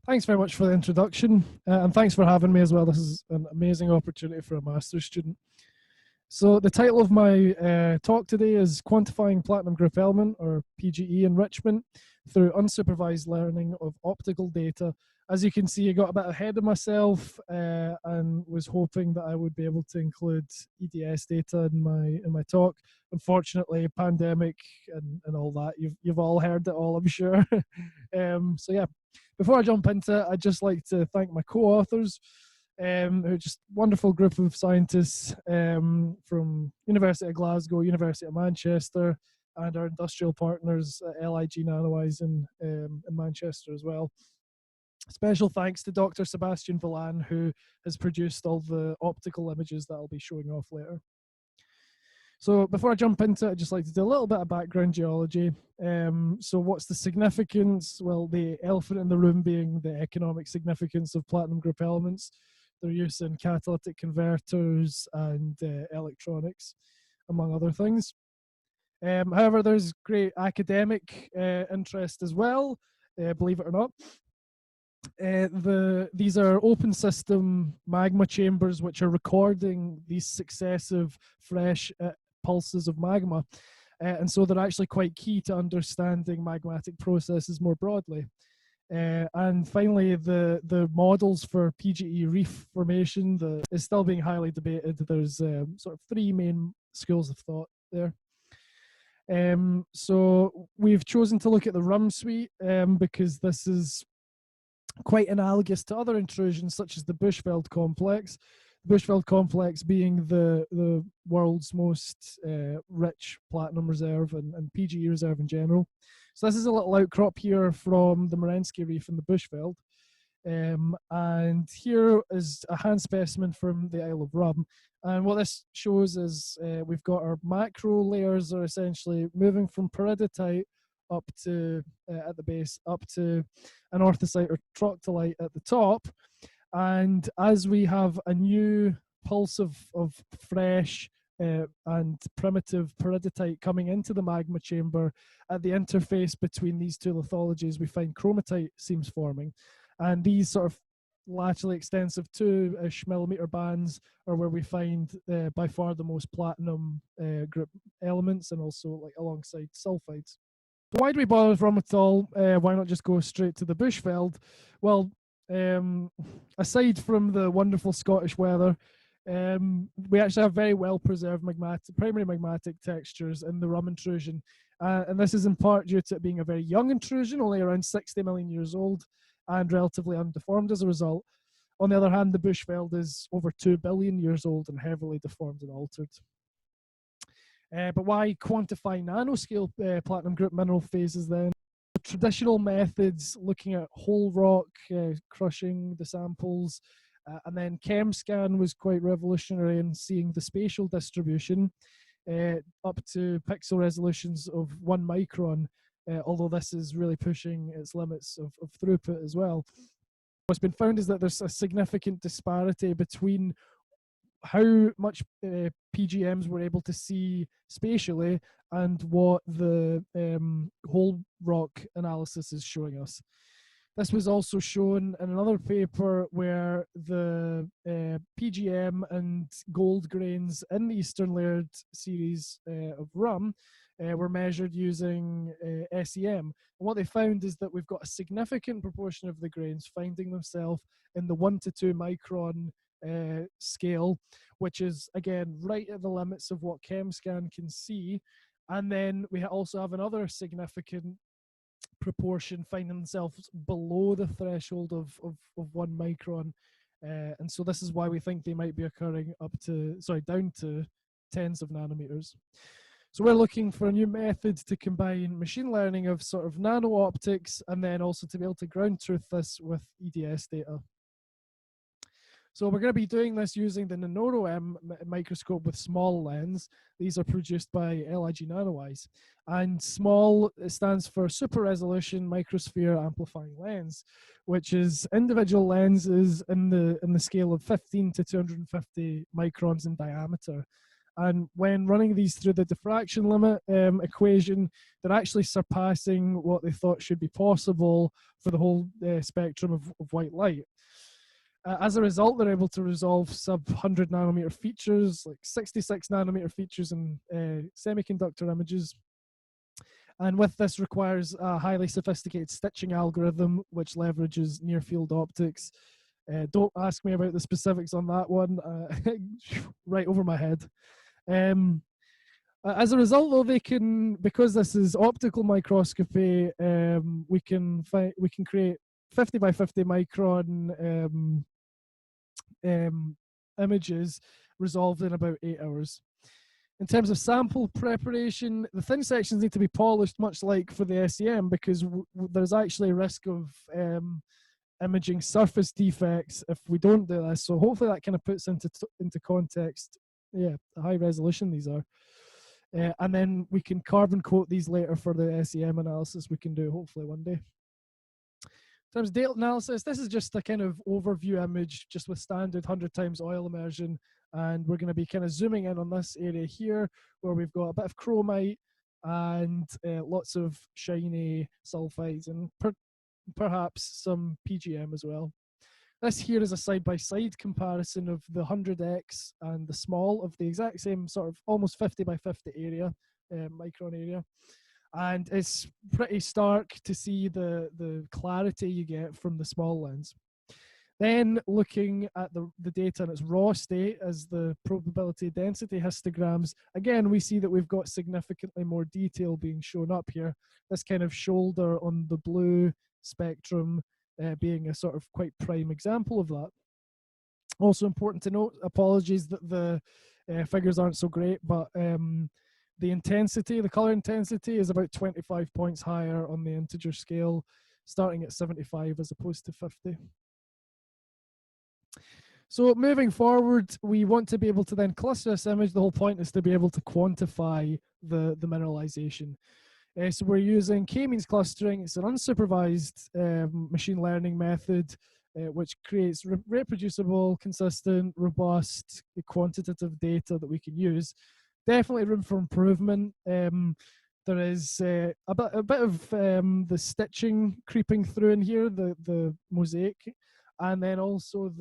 Thanks very much for the introduction, and thanks for having me as well. This is an amazing opportunity for a master's student. So the title of my talk today is Quantifying Platinum Group Element, or PGE Enrichment, through unsupervised learning of optical data. As you can see, I got a bit ahead of myself and was hoping that I would be able to include EDS data in my talk. Unfortunately, pandemic and all that, you've all heard it all, I'm sure. So yeah, before I jump into it, I'd just like to thank my co-authors, who are just a wonderful group of scientists from University of Glasgow, University of Manchester, and our industrial partners at LIG Nanowise in Manchester as well. Special thanks to Dr. Sebastian Villan, who has produced all the optical images that I'll be showing off later. So before I jump into it, I'd just like to do a little bit of background geology. So what's the significance? Well, the elephant in the room being the economic significance of platinum group elements, their use in catalytic converters and electronics, among other things. However, there's great academic interest as well, believe it or not. These are open system magma chambers which are recording these successive fresh pulses of magma, and so they're actually quite key to understanding magmatic processes more broadly. And finally, the models for PGE reef formation is still being highly debated. There's sort of three main schools of thought there. So we've chosen to look at the RUM suite because this is quite analogous to other intrusions such as the Bushveld complex. The Bushveld complex being the world's most rich platinum reserve and PGE reserve in general. So this is a little outcrop here from the Morensky Reef in the Bushveld. And here is a hand specimen from the Isle of Rum. And what this shows is we've got our macro layers are essentially moving from peridotite up to, at the base, up to an orthosite or troctolite at the top. And as we have a new pulse of fresh and primitive peridotite coming into the magma chamber, at the interface between these two lithologies, we find chromatite seams forming. And these sort of laterally extensive 2-ish millimeter bands are where we find by far the most platinum group elements, and also like alongside sulfides. So why do we bother with RUM at all? Why not just go straight to the Bushveld? Well, aside from the wonderful Scottish weather, we actually have very well preserved primary magmatic textures in the RUM intrusion. And this is in part due to it being a very young intrusion, only around 60 million years old, and relatively undeformed as a result. On the other hand, the Bushveld is over 2 billion years old and heavily deformed and altered. But why quantify nanoscale platinum group mineral phases then? Traditional methods looking at whole rock, crushing the samples, and then ChemScan was quite revolutionary in seeing the spatial distribution up to pixel resolutions of 1 micron, although this is really pushing its limits of throughput as well. What's been found is that there's a significant disparity between how much PGMs we're able to see spatially and what the whole rock analysis is showing us. This was also shown in another paper where the PGM and gold grains in the Eastern Layered series of RUM were measured using SEM. And what they found is that we've got a significant proportion of the grains finding themselves in the 1 to 2 micron scale, which is again right at the limits of what ChemScan can see. And then we also have another significant proportion finding themselves below the threshold of 1 micron, and so this is why we think they might be occurring down to tens of nanometers. So we're looking for a new method to combine machine learning of sort of nano optics and then also to be able to ground truth this with EDS data. So we're going to be doing this using the NanoROM microscope with small lens. These are produced by LIG Nanowise. And small stands for super resolution microsphere amplifying lens, which is individual lenses in the scale of 15 to 250 microns in diameter. And when running these through the diffraction limit equation, they're actually surpassing what they thought should be possible for the whole spectrum of white light. As a result, they're able to resolve sub-100 nanometer features, like 66 nanometer features in semiconductor images. And with this requires a highly sophisticated stitching algorithm, which leverages near-field optics. Don't ask me about the specifics on that one, right over my head. As a result, though, they can, because this is optical microscopy, we can create 50 by 50 micron images resolved in about 8 hours. In terms of sample preparation, the thin sections need to be polished, much like for the SEM, because there's actually a risk of imaging surface defects if we don't do this. So hopefully that kind of puts into context, yeah, the high resolution these are. And then we can carbon coat these later for the SEM analysis we can do hopefully one day. In terms of data analysis, this is just a kind of overview image just with standard 100 times oil immersion. And we're going to be kind of zooming in on this area here where we've got a bit of chromite and lots of shiny sulfides and perhaps some PGM as well. This here is a side-by-side comparison of the 100x and the small of the exact same sort of almost 50 by 50 area, micron area. And it's pretty stark to see the clarity you get from the small lens. Then looking at the data in its raw state as the probability density histograms, again, we see that we've got significantly more detail being shown up here. This kind of shoulder on the blue spectrum being a sort of quite prime example of that. Also important to note, apologies that the figures aren't so great, but the intensity, the color intensity is about 25 points higher on the integer scale, starting at 75 as opposed to 50. So moving forward, we want to be able to then cluster this image. The whole point is to be able to quantify the mineralization. So we're using k-means clustering. It's an unsupervised machine learning method which creates reproducible, consistent, robust, quantitative data that we can use. Definitely room for improvement. There is a bit of the stitching creeping through in here, the mosaic, and then also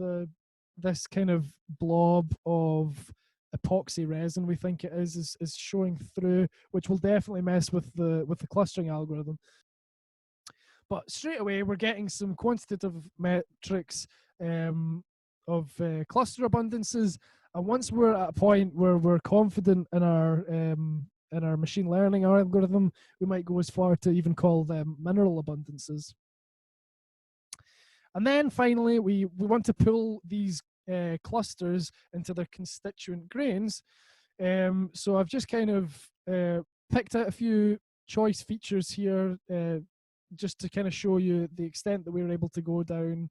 this kind of blob of epoxy resin, we think it is showing through, which will definitely mess with the clustering algorithm. But straight away, we're getting some quantitative metrics of cluster abundances, and once we're at a point where we're confident in our machine learning algorithm, we might go as far to even call them mineral abundances. And then finally, we want to pull these clusters into their constituent grains. So I've just kind of picked out a few choice features here just to kind of show you the extent that we were able to go down.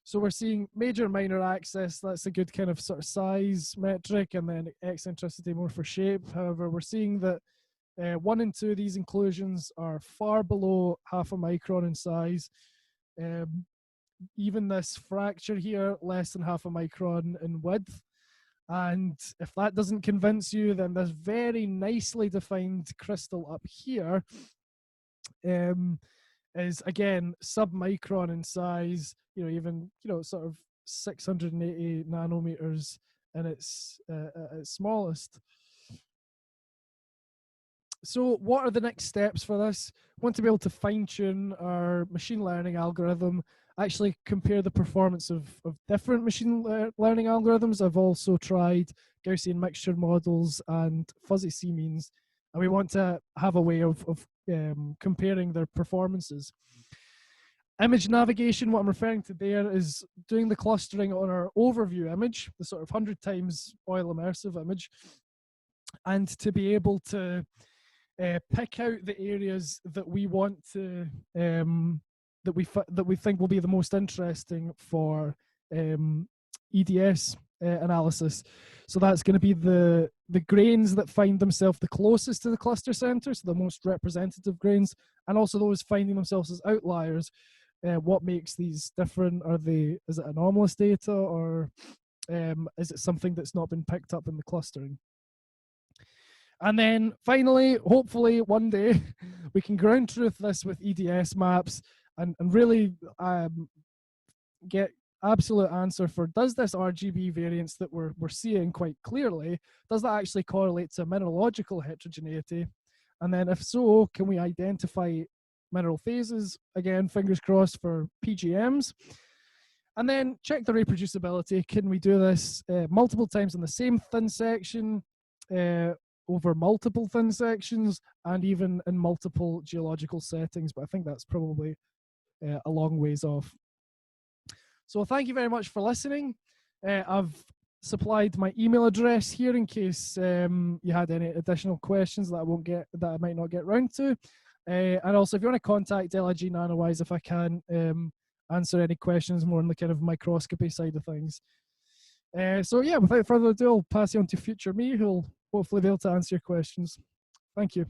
So we're seeing major minor axis, that's a good kind of sort of size metric, and then eccentricity more for shape. However, we're seeing that 1 and 2 of these inclusions are far below half a micron in size. Even this fracture here, less than half a micron in width. And if that doesn't convince you, then this very nicely defined crystal up here is again sub-micron in size, even sort of 680 nanometers in its smallest. So what are the next steps for this? We want to be able to fine-tune our machine learning algorithm, actually compare the performance of different machine learning algorithms. I've also tried Gaussian mixture models and fuzzy C-means, and we want to have a way of comparing their performances. Image navigation, what I'm referring to there is doing the clustering on our overview image, the sort of 100 times oil immersive image, and to be able to pick out the areas that we want to that we think will be the most interesting for EDS analysis. So that's going to be the grains that find themselves the closest to the cluster center, so the most representative grains, and also those finding themselves as outliers. What makes these different? Is it anomalous data, or Is it something that's not been picked up in the clustering? And then finally, hopefully one day we can ground truth this with EDS maps and really get absolute answer for, does this RGB variance that we're seeing quite clearly, does that actually correlate to mineralogical heterogeneity? And then if so, can we identify mineral phases? Again, fingers crossed for PGMs. And then check the reproducibility. Can we do this multiple times in the same thin section, over multiple thin sections, and even in multiple geological settings? But I think that's probably a long ways off. So thank you very much for listening. I've supplied my email address here in case you had any additional questions that I might not get round to. And also, if you want to contact LIG Nanowise, if I can answer any questions more on the kind of microscopy side of things. So yeah, without further ado, I'll pass you on to future me, who'll hopefully be able to answer your questions. Thank you.